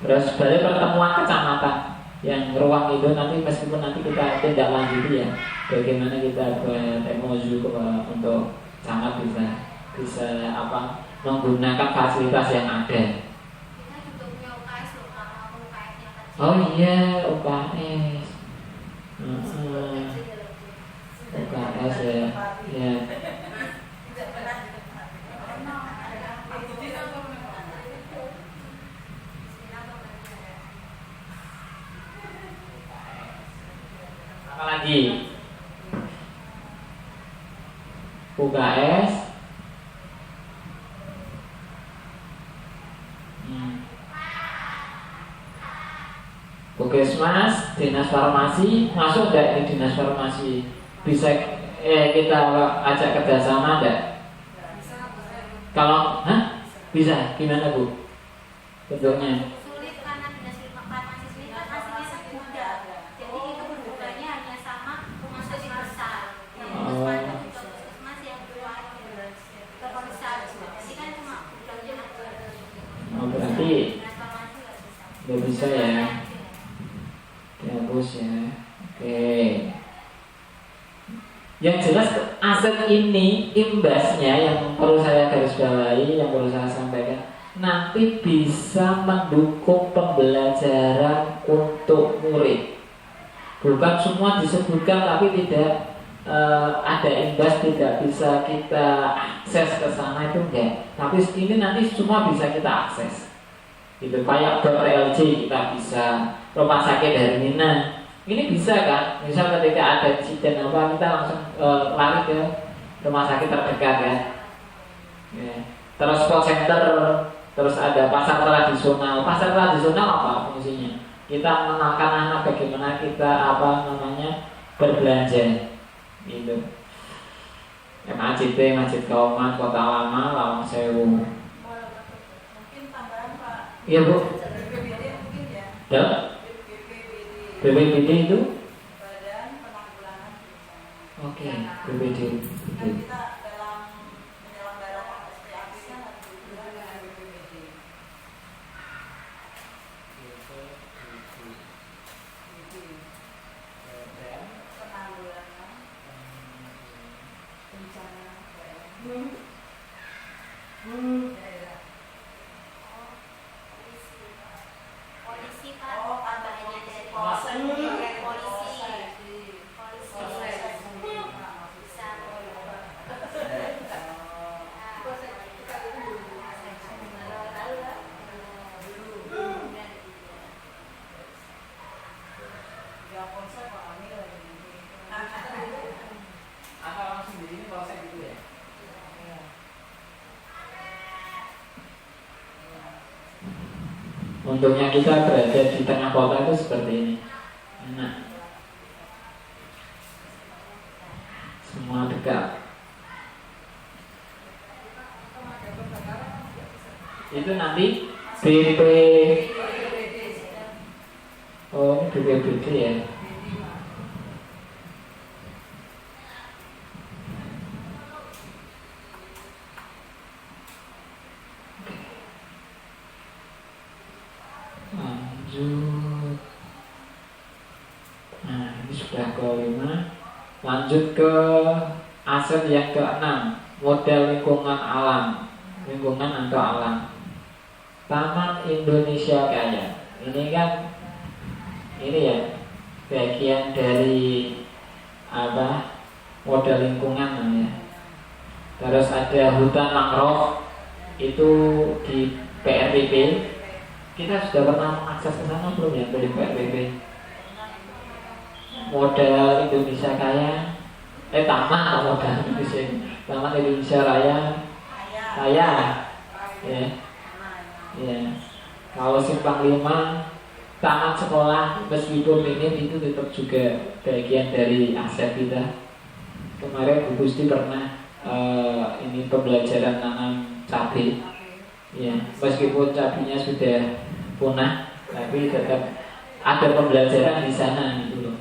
Terus dari pertemuan kecamatan. Yang ruang itu nanti meskipun nanti kita tidak lanjuti ya, bagaimana kita buat MOU untuk sangat bisa menggunakan fasilitas yang ada. Kita juga punya UKS loh, kalau UKS yang kecil. Oh iya, UKS. UKS ya. Ya. Apalagi UKS Puskesmas, dinas farmasi, masuk enggak ini dinas farmasi? Bisa kita ajak kerjasama enggak? Kalau, bisa, gimana Bu? Bentuknya? Sulit karena dinas farmasi sendiri kan aslinya segunda. Jadi itu hubungannya hanya sama rumah sakit besar. Yang puskesmas yang keluar ke besar. Jadi kan cuma hubungannya aja. Oh, berarti Dinas farmasi nggak bisa. nggak bisa ya? Dihapus ya. Oke. Yang jelas aset ini imbasnya yang perlu saya garis bawahi, yang perlu saya sampaikan, nanti bisa mendukung pembelajaran untuk murid. Bukan semua disebutkan tapi tidak ada imbas, tidak bisa kita akses ke sana itu enggak. Tapi ini nanti semua bisa kita akses. Gitu, kayak .lj kita bisa, rumah sakit dari Mina ini bisa kan, misal ketika ada insiden apa kita langsung lari ke rumah sakit terdekat kan ya. Terus call center, terus ada pasar tradisional apa fungsinya? Kita mengenalkan anak bagaimana kita berbelanja gitu. MACT, Masjid Kauman, Kota Lama, Lawang Sewu. Mungkin tambahan Pak. Iya Bu. BPBD mungkin ya. Ya. BPBD itu? Badan Penanggulangan Bencana. Oke, BPBD. Kan kita dalam menyelenggarakan SPAP kan harus berhubungan dengan BPBD. Penanggulangan Bencana daerah. Polisi kan Oh, bagian dari polsek. polisi. Bisa. Ya polsek Pak Amil lagi. Atau langsung di sini polsek gitu ya? Untungnya kita berada di tengah kota itu seperti ini, enak, semua dekat. Itu nanti BP. Oh, ini BPBD ya. Lanjut. Nah, ini sudah ke-5. Lanjut ke aset yang ke-6, model lingkungan alam. Lingkungan atau alam. Taman Indonesia Kaya. Ini kan ya bagian dari apa? Model lingkungan namanya. Terus ada hutan mangrove itu di PRBP. Kita sudah pernah mengakses ke sana belum ya dari PRBP? Model Indonesia Kaya, Taman Indonesia Raya, Kaya, ya. Kalau Simpang 5, taman sekolah meskipun minim itu tetap juga bagian dari aset kita. Kemarin Bu Gusti pernah ini pembelajaran tanam cabai, ya. Meskipun cabainya sudah punah, tapi tetap ada pembelajaran di sana gitu loh.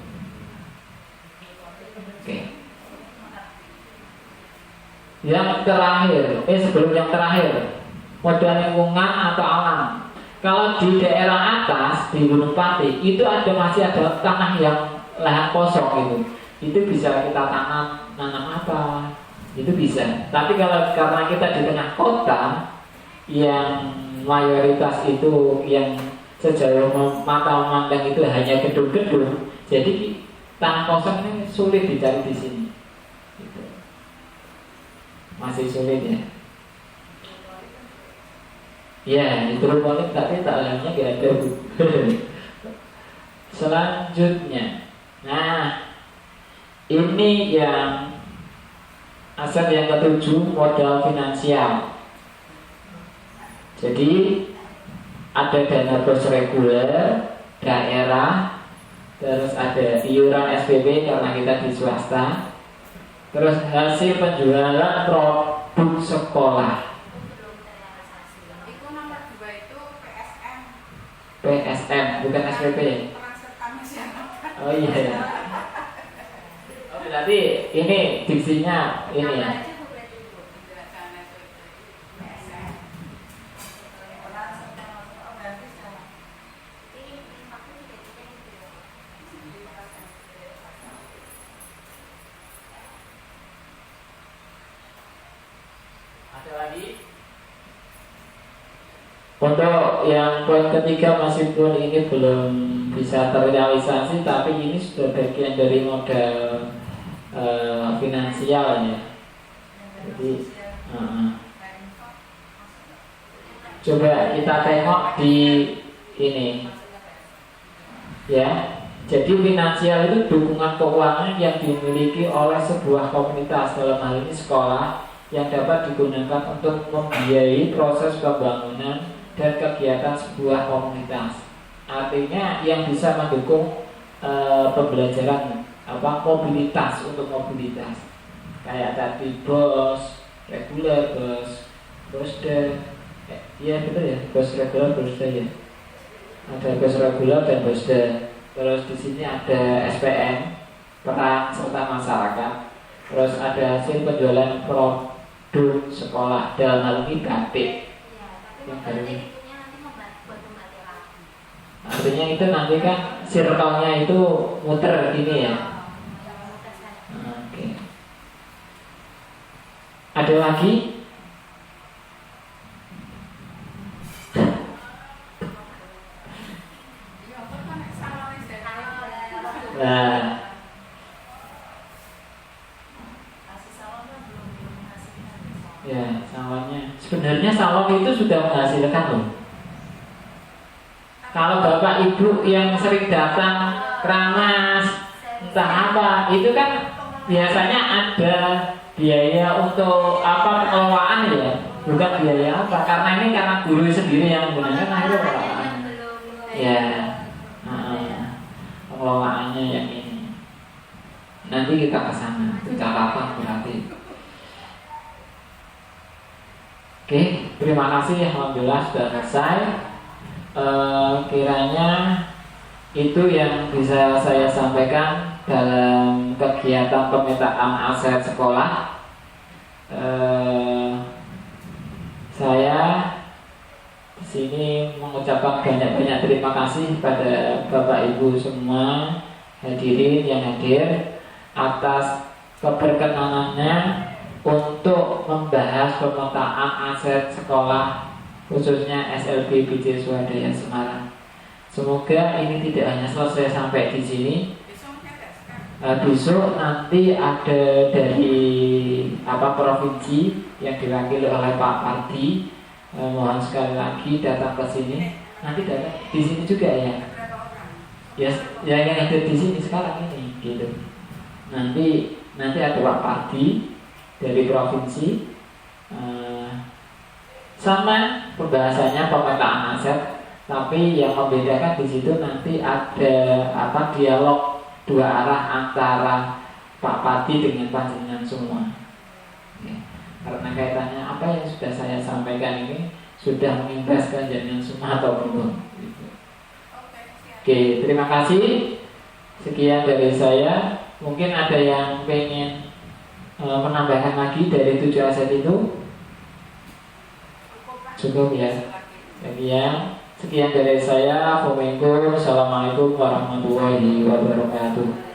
Oke. Yang terakhir, sebelum yang terakhir, model lingkungan atau alam. Kalau di daerah atas di Gunung Pati itu masih ada tanah yang lahan kosong gitu. Itu bisa kita nanam apa? Itu bisa. Tapi kalau karena kita di tengah kota yang mayoritas itu yang sejauh mata memandang itu hanya gedung-gedung, jadi tanah kosong ini sulit dicari di sini. Gitu. Masih sulit ya. Ya, hidroponik tapi tanahnya gak ada. Selanjutnya, nah ini yang aset yang ke-7, modal finansial. Jadi ada dana bos reguler daerah, terus ada iuran SPP karena kita di swasta, terus hasil penjualan produk sekolah. PSM bukan SPP. Oh iya. Oh, berarti ini diksinya ini ya. Ada lagi? Untuk yang poin ketiga meskipun ini belum bisa terrealisasi, tapi ini sudah bagian dari modal finansial ya. Jadi coba kita tengok di ini ya. Jadi finansial itu dukungan keuangan yang dimiliki oleh sebuah komunitas, dalam hal ini sekolah, yang dapat digunakan untuk membiayai proses pembangunan dan kegiatan sebuah komunitas. Artinya yang bisa mendukung pembelajaran mobilitas, untuk mobilitas. Kayak tadi bos reguler, bosda. Iya betul ya, bos reguler, bosda ya. Ada bos reguler dan bosda. Terus di sini ada SPM, peran serta masyarakat. Terus ada hasil penjualan produk sekolah, dalam hal ini batik. Artinya itu nanti kan circle-nya itu muter ini ya. Oke. Ada lagi? Nah, ya salonnya. Sebenarnya salon itu sudah menghasilkan loh. Kalau bapak ibu yang sering datang keramas entah apa, itu kan biasanya ada biaya untuk pengelolaan ya, bukan biaya karena ini karena guru sendiri yang menggunakan akhirnya pengelolaan. Ya, pengelolaannya yang ini. Nanti kita ke sana, kita rapat berarti. Oke, terima kasih. Alhamdulillah sudah selesai. Kiranya itu yang bisa saya sampaikan dalam kegiatan pemetaan aset sekolah. sini mengucapkan banyak-banyak terima kasih pada Bapak Ibu semua hadirin yang hadir atas keberkenanannya untuk membahas pemetaan aset sekolah khususnya SLB BC Swadaya Semarang. Semoga ini tidak hanya selesai sampai di sini. Besok nanti ada dari provinsi yang diwakili oleh Pak Pardi. Mohon sekali lagi datang ke sini. Nanti datang di sini juga ya. Ya, yang ada di sini sekarang ini, gitu. Nanti ada Pak Pardi dari provinsi. Sama pembahasannya pemetaan aset, tapi yang membedakan di situ nanti ada dialog dua arah antara Pak Pati dengan panjenengan semua. Ya. Karena kaitannya apa yang sudah saya sampaikan ini sudah mengimbas panjenengan semua atau belum. Gitu. Oke, terima kasih. Sekian dari saya. Mungkin ada yang pengen menambahkan lagi dari 7 aset itu. Cukup ya. Sekian dari saya. Assalamualaikum warahmatullahi wabarakatuh.